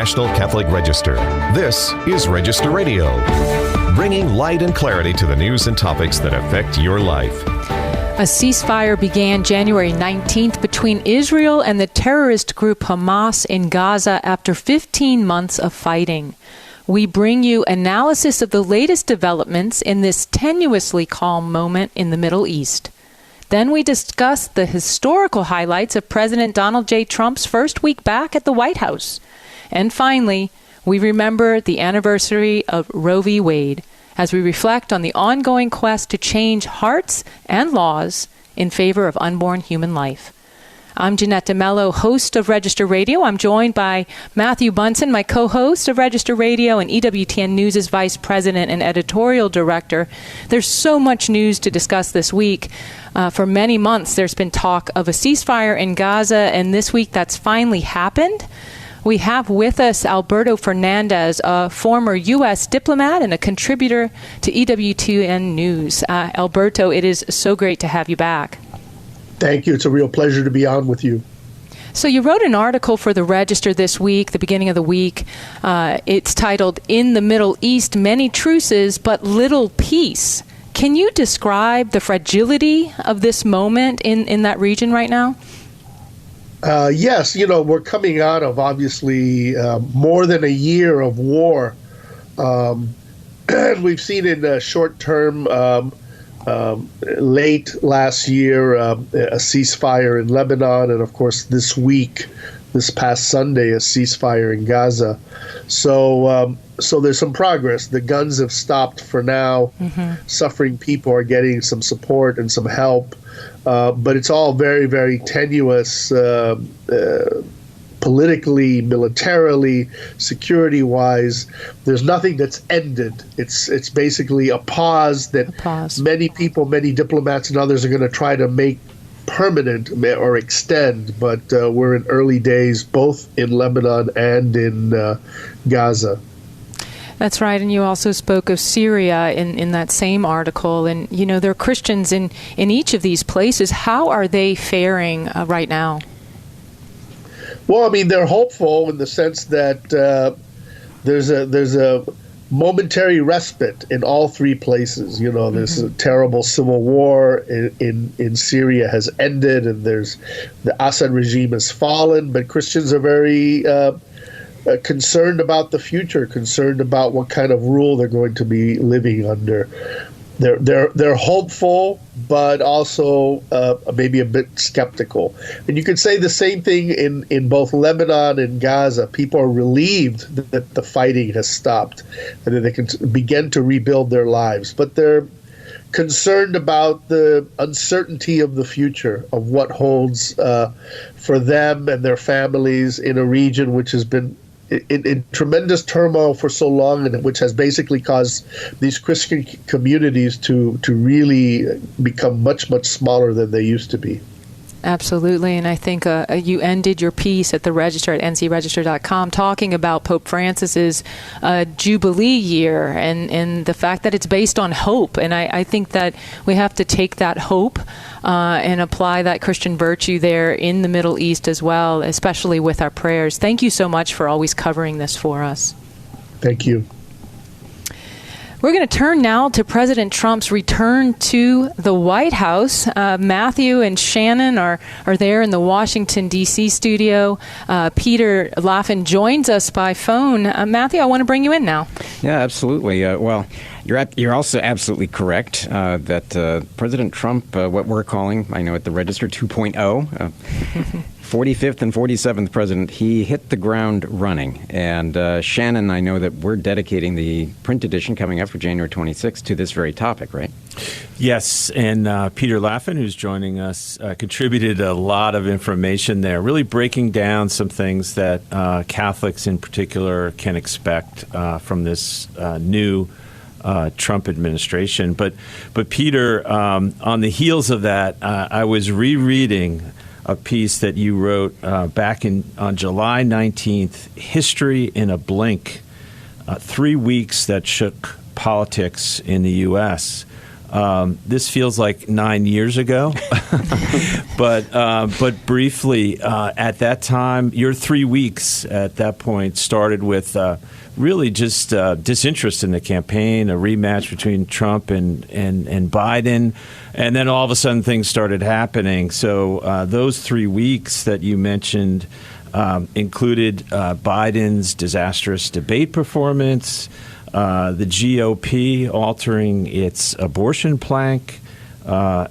National Catholic Register. This is Register Radio, bringing light and clarity to the news and topics that affect your life. A ceasefire began January 19th between Israel and the terrorist group Hamas in Gaza after 15 months of fighting. We bring you analysis of the latest developments in this tenuously calm moment in the Middle East. Then we discuss the historical highlights of President Donald J. Trump's first week back at the White House. And finally, we remember the anniversary of Roe v. Wade as we reflect on the ongoing quest to change hearts and laws in favor of unborn human life. I'm Jeanette DeMello, host of Register Radio. I'm joined by Matthew Bunson, my co-host of Register Radio, and EWTN News' vice president and editorial director. There's so much news to discuss this week. For many months, there's been talk of a ceasefire in Gaza, and this week that's finally happened. We have with us Alberto Fernandez, a former U.S. diplomat and a contributor to EWTN News. Alberto, it is so great to have you back. Thank you. It's a real pleasure to be on with you. So you wrote an article for the Register this week, the beginning of the week. It's titled, "In the Middle East, Many Truces, But Little Peace." Can you describe the fragility of this moment in that region right now? Yes. We're coming out of, obviously, more than a year of war. We've seen in the short term, late last year, a ceasefire in Lebanon, and of course this week, this past Sunday, a ceasefire in Gaza. So there's some progress. The guns have stopped for now. Suffering people are getting some support and some help, but it's all very, very tenuous. Politically, militarily, security-wise, there's nothing that's ended. It's basically a pause that many people, many diplomats and others are going to try to make permanent or extend, but we're in early days, both in Lebanon and in Gaza. That's right, and you also spoke of Syria in that same article, and there are Christians in each of these places. How are they faring right now? Well, I mean, they're hopeful in the sense that there's a momentary respite in all three places. There's a terrible civil war in Syria has ended, and there's the Assad regime has fallen, but Christians are very concerned about the future, concerned about what kind of rule they're going to be living under. They're hopeful, but also maybe a bit skeptical. And you could say the same thing in both Lebanon and Gaza. People are relieved that the fighting has stopped and that they can begin to rebuild their lives. But they're concerned about the uncertainty of the future, of what holds for them and their families in a region which has been in tremendous turmoil for so long, and which has basically caused these Christian communities to really become much, much smaller than they used to be. Absolutely, and I think you ended your piece at the Register at ncregister.com talking about Pope Francis's Jubilee year and the fact that it's based on hope. And I think that we have to take that hope and apply that Christian virtue there in the Middle East as well, especially with our prayers. Thank you so much for always covering this for us. Thank you. We're going to turn now to President Trump's return to the White House. Matthew and Shannon are there in the Washington, D.C. studio. Peter Laffin joins us by phone. Matthew, I want to bring you in now. Yeah, absolutely. Well, you're also absolutely correct that President Trump, what we're calling, I know at the Register 2.0, 45th and 47th president, he hit the ground running. And Shannon, I know that we're dedicating the print edition coming up for January 26th to this very topic, right? Yes, and Peter Laffin, who's joining us, contributed a lot of information there, really breaking down some things that Catholics in particular can expect from this new Trump administration. But Peter, on the heels of that, I was rereading a piece that you wrote back on July 19th, History in a Blink, 3 weeks that shook politics in the U.S., This feels like 9 years ago, but briefly, at that time, your 3 weeks at that point started with really just disinterest in the campaign, a rematch between Trump and Biden, and then all of a sudden things started happening. So those 3 weeks that you mentioned included Biden's disastrous debate performance, the GOP altering its abortion plank, the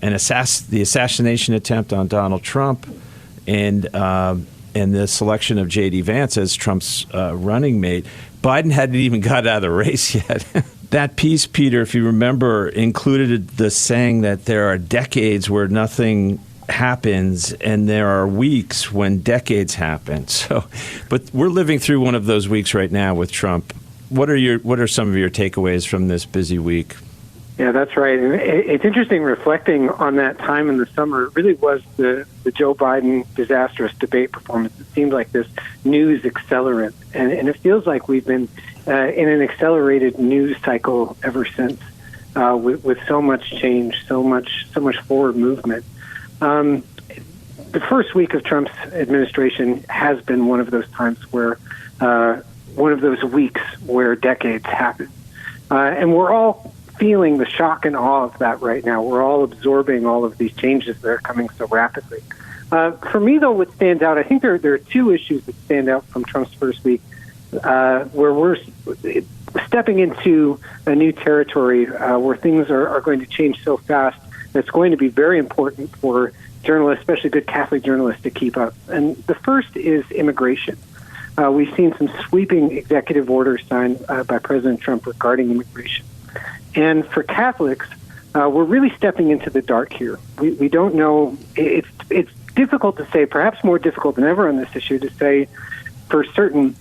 assassination attempt on Donald Trump, and the selection of J.D. Vance as Trump's running mate. Biden hadn't even got out of the race yet. That piece, Peter, if you remember, included the saying that there are decades where nothing happens and there are weeks when decades happen. So, but we're living through one of those weeks right now with Trump. What are some of your takeaways from this busy week? Yeah, that's right. And it's interesting reflecting on that time in the summer. It really was the Joe Biden disastrous debate performance. It seemed like this news accelerant. And it feels like we've been in an accelerated news cycle ever since, with so much change, so much forward movement. The first week of Trump's administration has been one of those times where one of those weeks where decades happen. And we're all feeling the shock and awe of that right now. We're all absorbing all of these changes that are coming so rapidly. For me, though, what stands out, I think there are two issues that stand out from Trump's first week, where we're stepping into a new territory where things are going to change so fast. It's going to be very important for journalists, especially good Catholic journalists, to keep up. And the first is immigration. We've seen some sweeping executive orders signed by President Trump regarding immigration. And for Catholics, we're really stepping into the dark here. We don't know. It's difficult to say, perhaps more difficult than ever on this issue, to say for certain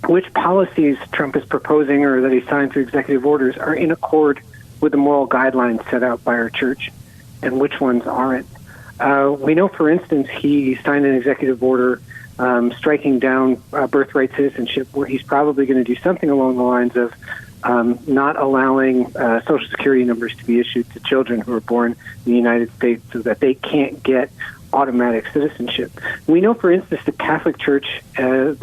which policies Trump is proposing or that he signed through executive orders are in accord with the moral guidelines set out by our church and which ones aren't. We know, for instance, he signed an executive order striking down birthright citizenship, where he's probably going to do something along the lines of not allowing Social Security numbers to be issued to children who are born in the United States so that they can't get automatic citizenship. We know, for instance, the Catholic Church, the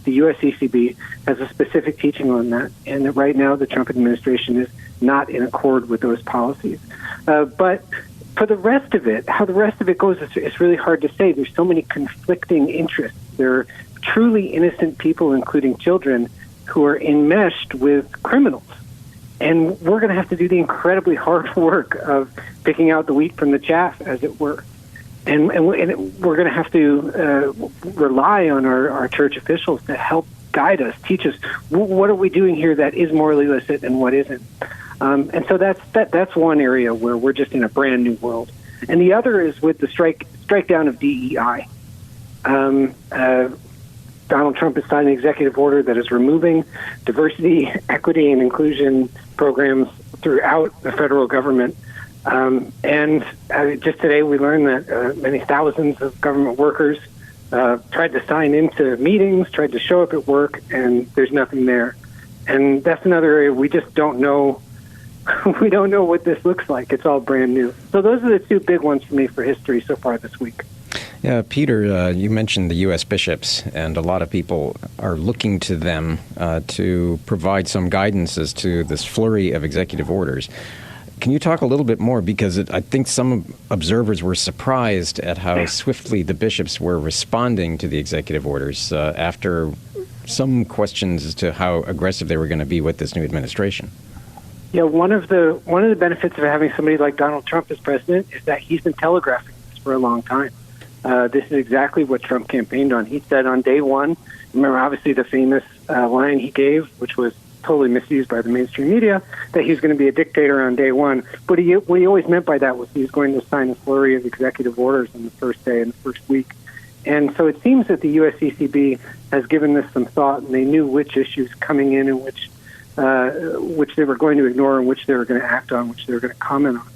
USCCB, has a specific teaching on that, and that right now the Trump administration is not in accord with those policies. But for the rest of it, how the rest of it goes, it's really hard to say. There's so many conflicting interests. There are truly innocent people, including children, who are enmeshed with criminals. And we're going to have to do the incredibly hard work of picking out the wheat from the chaff, as it were. And we're going to have to rely on our church officials to help guide us, teach us, what are we doing here that is morally illicit and what isn't. And so that's one area where we're just in a brand new world. And the other is with the strike down of DEI. Donald Trump has signed an executive order that is removing diversity, equity, and inclusion programs throughout the federal government. And just today we learned that many thousands of government workers tried to sign into meetings, tried to show up at work, and there's nothing there. And that's another area we just don't know. We don't know what this looks like. It's all brand new. So those are the two big ones for me for history so far this week. Yeah, Peter, you mentioned the U.S. bishops, and a lot of people are looking to them to provide some guidance as to this flurry of executive orders. Can you talk a little bit more? Because I think some observers were surprised at how swiftly the bishops were responding to the executive orders after some questions as to how aggressive they were going to be with this new administration. Yeah, one of the benefits of having somebody like Donald Trump as president is that he's been telegraphing this for a long time. This is exactly what Trump campaigned on. He said on day one, remember obviously the famous line he gave, which was totally misused by the mainstream media, that he was going to be a dictator on day one. But what he always meant by that was he was going to sign a flurry of executive orders on the first day and the first week. And so it seems that the USCCB has given this some thought, and they knew which issues coming in and which they were going to ignore and which they were going to act on, which they were going to comment on.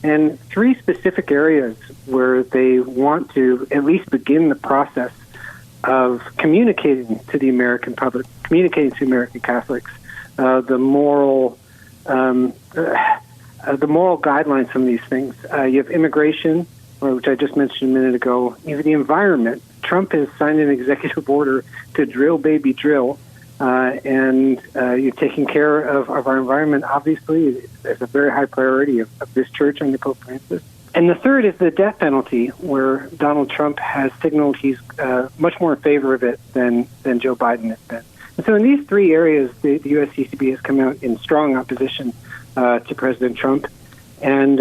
And three specific areas where they want to at least begin the process of communicating to the American public, communicating to American Catholics, the moral, the moral guidelines from these things. You have immigration, which I just mentioned a minute ago. You have the environment. Trump has signed an executive order to drill, baby, drill. And you're taking care of our environment, obviously. It's a very high priority of this church under Pope Francis. And the third is the death penalty, where Donald Trump has signaled he's much more in favor of it than Joe Biden has been. And so in these three areas, the USCCB has come out in strong opposition to President Trump. And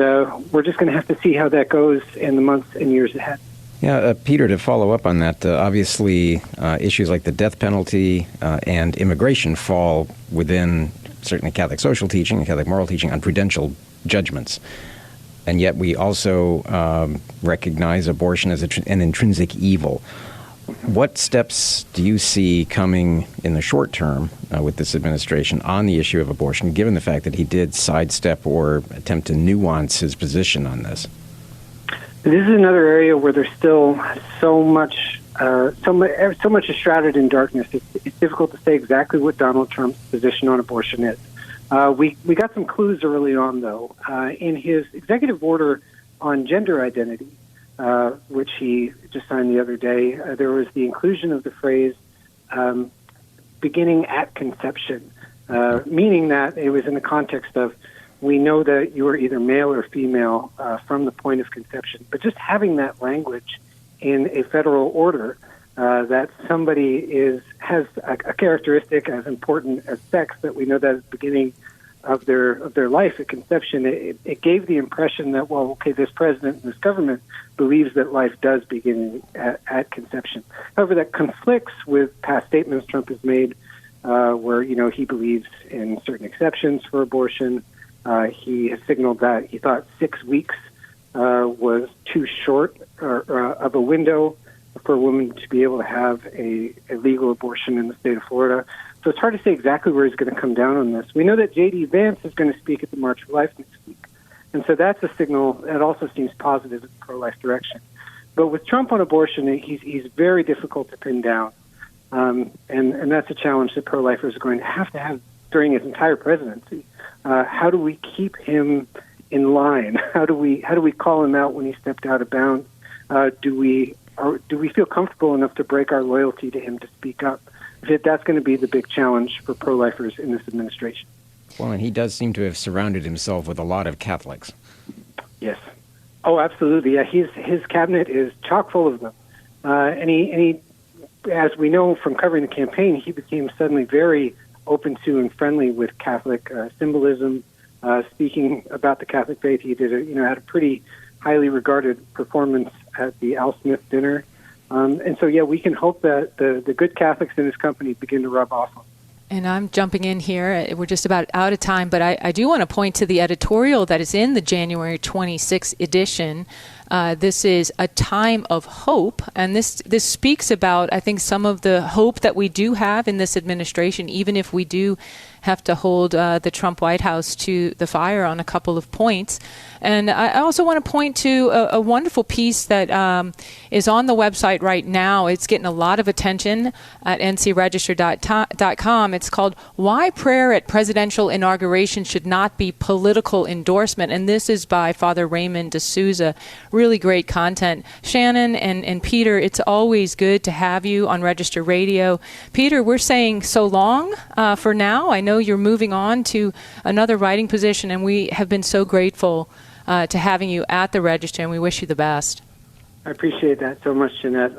we're just going to have to see how that goes in the months and years ahead. Yeah, Peter, to follow up on that, obviously issues like the death penalty and immigration fall within certainly Catholic social teaching and Catholic moral teaching on prudential judgments. And yet we also recognize abortion as an intrinsic evil. What steps do you see coming in the short term with this administration on the issue of abortion, given the fact that he did sidestep or attempt to nuance his position on this? This is another area where there's still so much is shrouded in darkness. It's difficult to say exactly what Donald Trump's position on abortion is. We got some clues early on, though. In his executive order on gender identity, which he just signed the other day, there was the inclusion of the phrase beginning at conception, meaning that it was in the context of we know that you are either male or female from the point of conception. But just having that language in a federal order that somebody has a characteristic as important as sex, that we know that at the beginning of their life at conception, it gave the impression that, well, okay, this president and this government believes that life does begin at conception. However, that conflicts with past statements Trump has made where, he believes in certain exceptions for abortion. He has signaled that he thought 6 weeks was too short of a window for a woman to be able to have a legal abortion in the state of Florida. So it's hard to say exactly where he's going to come down on this. We know that J.D. Vance is going to speak at the March for Life next week. And so that's a signal that also seems positive in the pro-life direction. But with Trump on abortion, he's very difficult to pin down. And that's a challenge that pro-lifers are going to have during his entire presidency. How do we keep him in line? How do we call him out when he stepped out of bounds? Do we feel comfortable enough to break our loyalty to him to speak up? That's going to be the big challenge for pro-lifers in this administration. Well, and he does seem to have surrounded himself with a lot of Catholics. Yes. Oh, absolutely. Yeah, his cabinet is chock full of them. And he, as we know from covering the campaign, he became suddenly very open to and friendly with Catholic symbolism. Speaking about the Catholic faith, he had a pretty highly regarded performance at the Al Smith dinner. And so, we can hope that the good Catholics in his company begin to rub off on him. And I'm jumping in here. We're just about out of time, but I do want to point to the editorial that is in the January 26th edition. This is a time of hope, and this speaks about, I think, some of the hope that we do have in this administration, even if we do have to hold the Trump White House to the fire on a couple of points. And I also want to point to a wonderful piece that is on the website right now. It's getting a lot of attention at ncregister.com. It's called Why Prayer at Presidential Inauguration Should Not Be Political Endorsement. And this is by Father Raymond D'Souza. Really great content. Shannon and Peter, it's always good to have you on Register Radio. Peter, we're saying so long for now. I know you're moving on to another writing position, and we have been so grateful to having you at the Register, and we wish you the best. I appreciate that so much, Jeanette.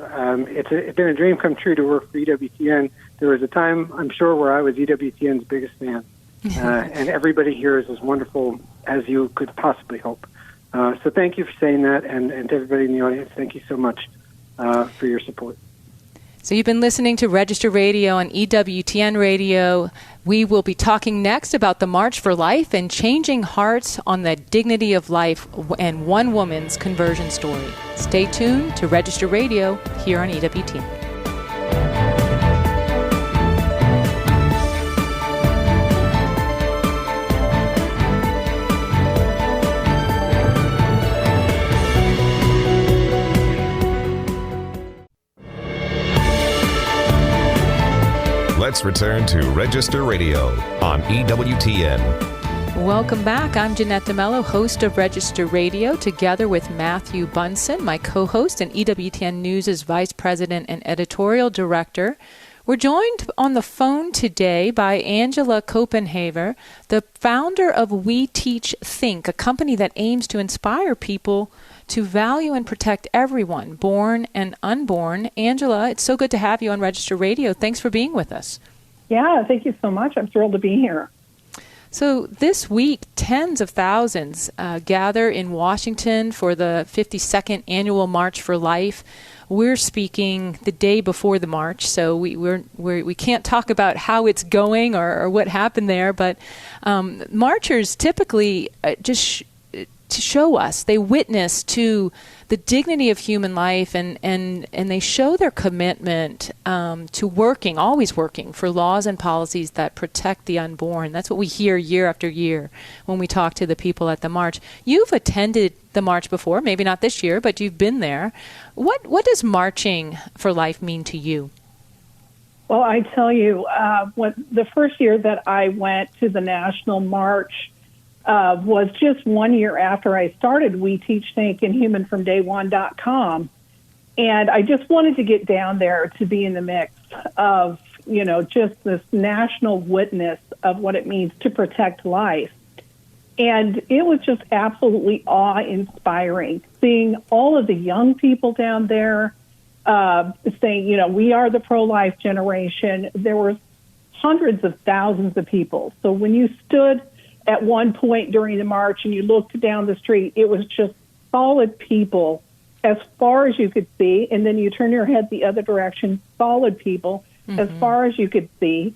It's been a dream come true to work for EWTN. There was a time, I'm sure, where I was EWTN's biggest fan, and everybody here is as wonderful as you could possibly hope. So thank you for saying that, and to everybody in the audience, thank you so much for your support. So you've been listening to Register Radio on EWTN Radio. We will be talking next about the March for Life and changing hearts on the dignity of life and one woman's conversion story. Stay tuned to Register Radio here on EWTN. Let's return to Register Radio on EWTN. Welcome back. I'm Jeanette DeMello, host of Register Radio, together with Matthew Bunson, my co-host and EWTN News' Vice President and Editorial Director. We're joined on the phone today by Angela Copenhaver, the founder of We Teach Think, a company that aims to inspire people to value and protect everyone, born and unborn. Angela, it's so good to have you on Register Radio. Thanks for being with us. Yeah, thank you so much. I'm thrilled to be here. So this week, tens of thousands gather in Washington for the 52nd Annual March for Life. We're speaking the day before the march, so we can't talk about how it's going or what happened there, but marchers typically to show us, they witness to the dignity of human life, and they show their commitment to always working for laws and policies that protect the unborn. That's what we hear year after year when we talk to the people at the march. You've attended the march before, maybe not this year, but you've been there. What does marching for life mean to you? Well, I tell you, the first year that I went to the National March was just 1 year after I started We Teach Think and HumanFromDayOne.com. And I just wanted to get down there to be in the mix of, just this national witness of what it means to protect life. And it was just absolutely awe-inspiring, seeing all of the young people down there saying, we are the pro-life generation. There were hundreds of thousands of people. So when you stood at one point during the march and you looked down the street, it was just solid people as far as you could see. And then you turn your head the other direction, solid people as far as you could see.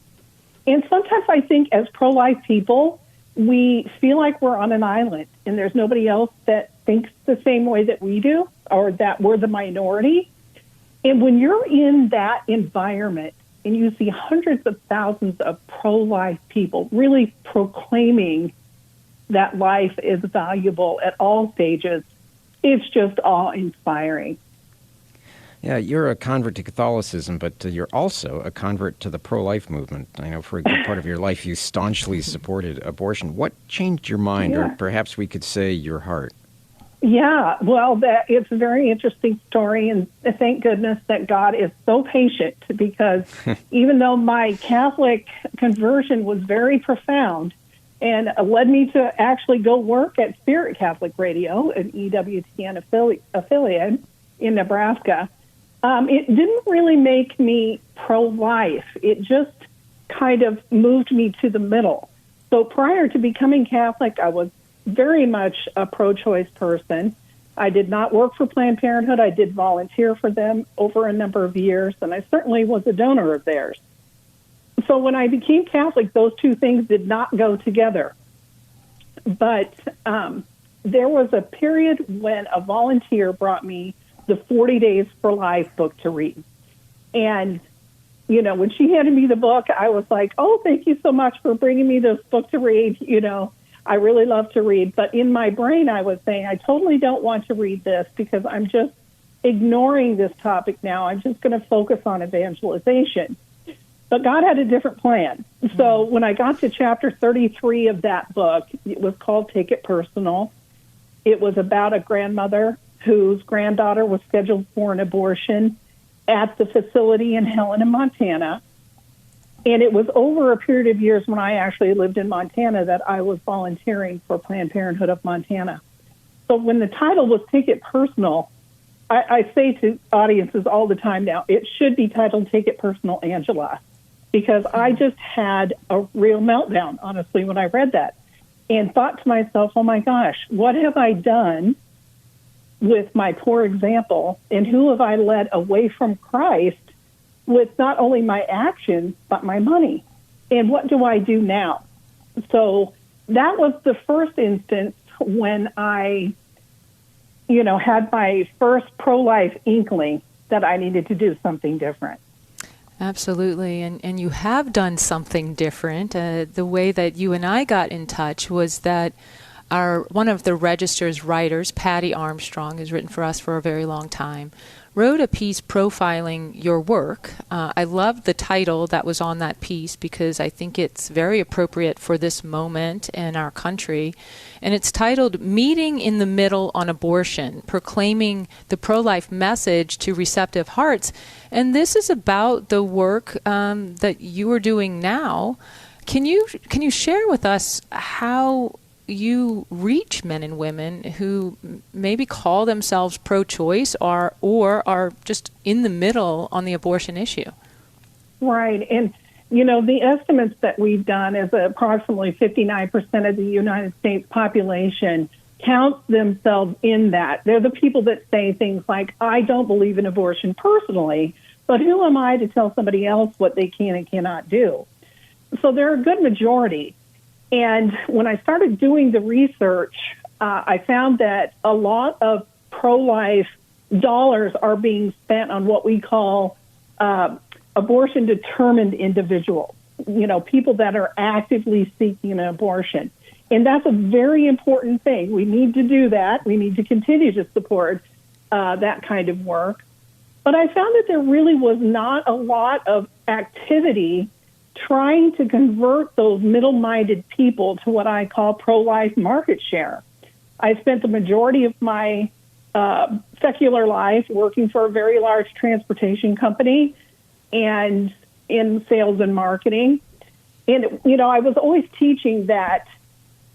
And sometimes I think as pro-life people, we feel like we're on an island and there's nobody else that thinks the same way that we do, or that we're the minority. And when you're in that environment and you see hundreds of thousands of pro-life people really proclaiming that life is valuable at all stages, it's just awe-inspiring. Yeah, you're a convert to Catholicism, but you're also a convert to the pro-life movement. I know for a good part of your life you staunchly supported abortion. What changed your mind, or perhaps we could say your heart? Yeah, well, it's a very interesting story, and thank goodness that God is so patient, because even though my Catholic conversion was very profound and led me to actually go work at Spirit Catholic Radio, an EWTN affiliate in Nebraska, it didn't really make me pro-life. It just kind of moved me to the middle. So prior to becoming Catholic, I was very much a pro-choice person. I did not work for Planned Parenthood. I did volunteer for them over a number of years, and I certainly was a donor of theirs. So when I became Catholic, those two things did not go together. But there was a period when a volunteer brought me the 40 Days for Life book to read. And, when she handed me the book, I was like, oh, thank you so much for bringing me this book to read. I really love to read. But in my brain, I was saying, I totally don't want to read this because I'm just ignoring this topic now. I'm just going to focus on evangelization. But God had a different plan. So when I got to chapter 33 of that book, it was called Take It Personal. It was about a grandmother whose granddaughter was scheduled for an abortion at the facility in Helena, Montana. And it was over a period of years when I actually lived in Montana that I was volunteering for Planned Parenthood of Montana. So when the title was Take It Personal, I say to audiences all the time now, it should be titled Take It Personal, Angela, because I just had a real meltdown, honestly, when I read that, and thought to myself, oh my gosh, what have I done with my poor example, and who have I led away from Christ with not only my actions, but my money? And what do I do now? So that was the first instance when I, had my first pro-life inkling that I needed to do something different. Absolutely. And you have done something different. The way that you and I got in touch was that one of the Register's writers, Patty Armstrong, has written for us for a very long time, wrote a piece profiling your work. I loved the title that was on that piece because I think it's very appropriate for this moment in our country. And it's titled Meeting in the Middle on Abortion, Proclaiming the Pro-Life Message to Receptive Hearts. And this is about the work that you are doing now. Can you share with us how you reach men and women who maybe call themselves pro-choice or are just in the middle on the abortion issue? Right. And, the estimates that we've done is approximately 59% of the United States population counts themselves in that. They're the people that say things like, I don't believe in abortion personally, but who am I to tell somebody else what they can and cannot do? So they're a good majority. And when I started doing the research, I found that a lot of pro-life dollars are being spent on what we call abortion-determined individuals, people that are actively seeking an abortion. And that's a very important thing. We need to do that. We need to continue to support that kind of work. But I found that there really was not a lot of activity trying to convert those middle-minded people to what I call pro-life market share. I spent the majority of my secular life working for a very large transportation company and in sales and marketing. And, I was always teaching that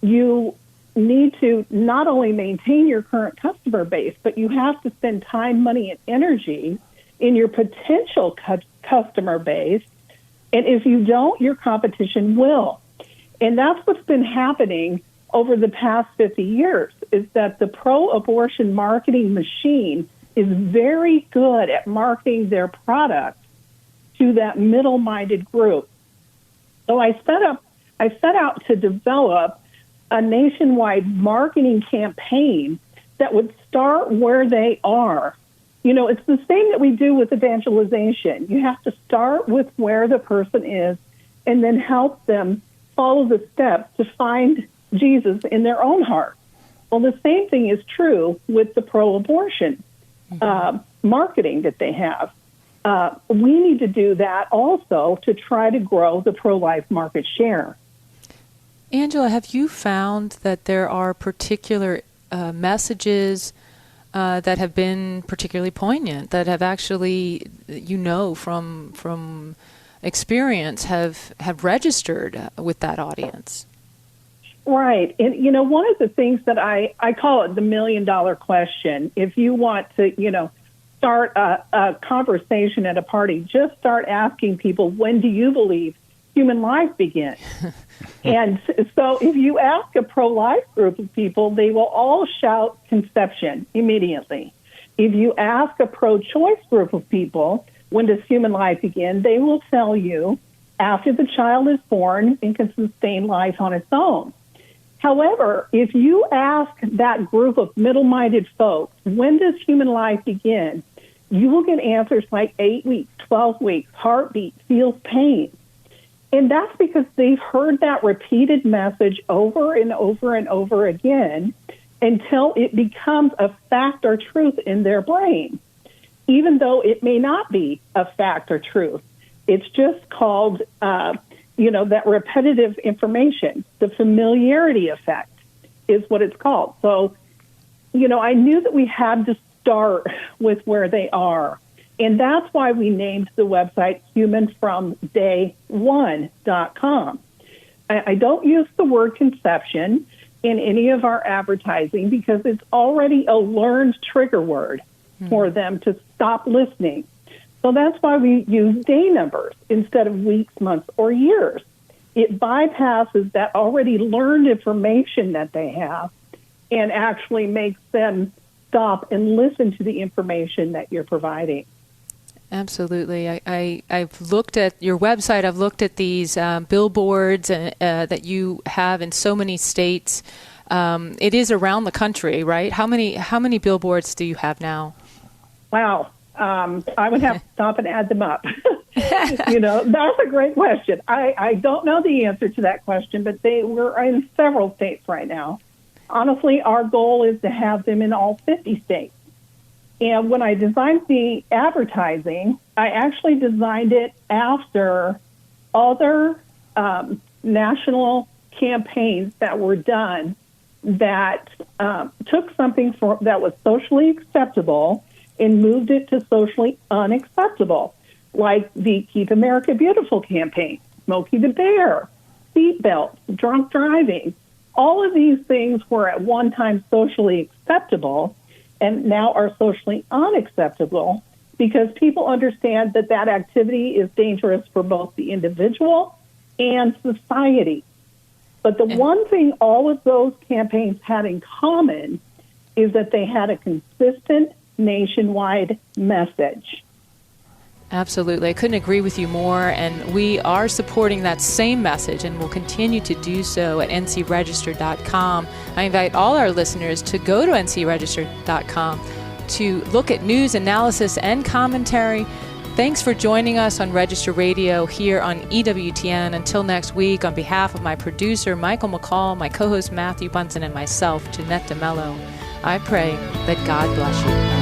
you need to not only maintain your current customer base, but you have to spend time, money, and energy in your potential customer base. And if you don't, your competition will. And that's what's been happening over the past 50 years, is that the pro-abortion marketing machine is very good at marketing their product to that middle-minded group. So I set out to develop a nationwide marketing campaign that would start where they are. It's the same that we do with evangelization. You have to start with where the person is and then help them follow the steps to find Jesus in their own heart. Well, the same thing is true with the pro-abortion marketing that they have. We need to do that also to try to grow the pro-life market share. Angela, have you found that there are particular messages that have been particularly poignant, that have actually, from experience, have registered with that audience? Right. And, one of the things that I call it the $1 million question, if you want to, start a conversation at a party, just start asking people, when do you believe human life begins? And so if you ask a pro-life group of people, they will all shout conception immediately. If you ask a pro-choice group of people, when does human life begin, they will tell you after the child is born and can sustain life on its own. However, if you ask that group of middle-minded folks, when does human life begin, you will get answers like 8 weeks, 12 weeks, heartbeat, feels pain. And that's because they've heard that repeated message over and over and over again until it becomes a fact or truth in their brain, even though it may not be a fact or truth. It's just called, that repetitive information. The familiarity effect is what it's called. So, I knew that we had to start with where they are. And that's why we named the website humanfromday1.com. I don't use the word conception in any of our advertising because it's already a learned trigger word for them to stop listening. So that's why we use day numbers instead of weeks, months, or years. It bypasses that already learned information that they have and actually makes them stop and listen to the information that you're providing. Absolutely. I've looked at your website. I've looked at these billboards that you have in so many states. It is around the country, right? How many billboards do you have now? Wow. I would have to stop and add them up. That's a great question. I don't know the answer to that question, but we're in several states right now. Honestly, our goal is to have them in all 50 states. And when I designed the advertising, I actually designed it after other national campaigns that were done that took something that was socially acceptable and moved it to socially unacceptable, like the Keep America Beautiful campaign, Smokey the Bear, seatbelts, drunk driving. All of these things were at one time socially acceptable and now are socially unacceptable because people understand that that activity is dangerous for both the individual and society. But the one thing all of those campaigns had in common is that they had a consistent nationwide message. Absolutely. I couldn't agree with you more. And we are supporting that same message and will continue to do so at ncregister.com. I invite all our listeners to go to ncregister.com to look at news, analysis, and commentary. Thanks for joining us on Register Radio here on EWTN. Until next week, on behalf of my producer, Michael McCall, my co-host, Matthew Bunson, and myself, Jeanette DeMello, I pray that God bless you.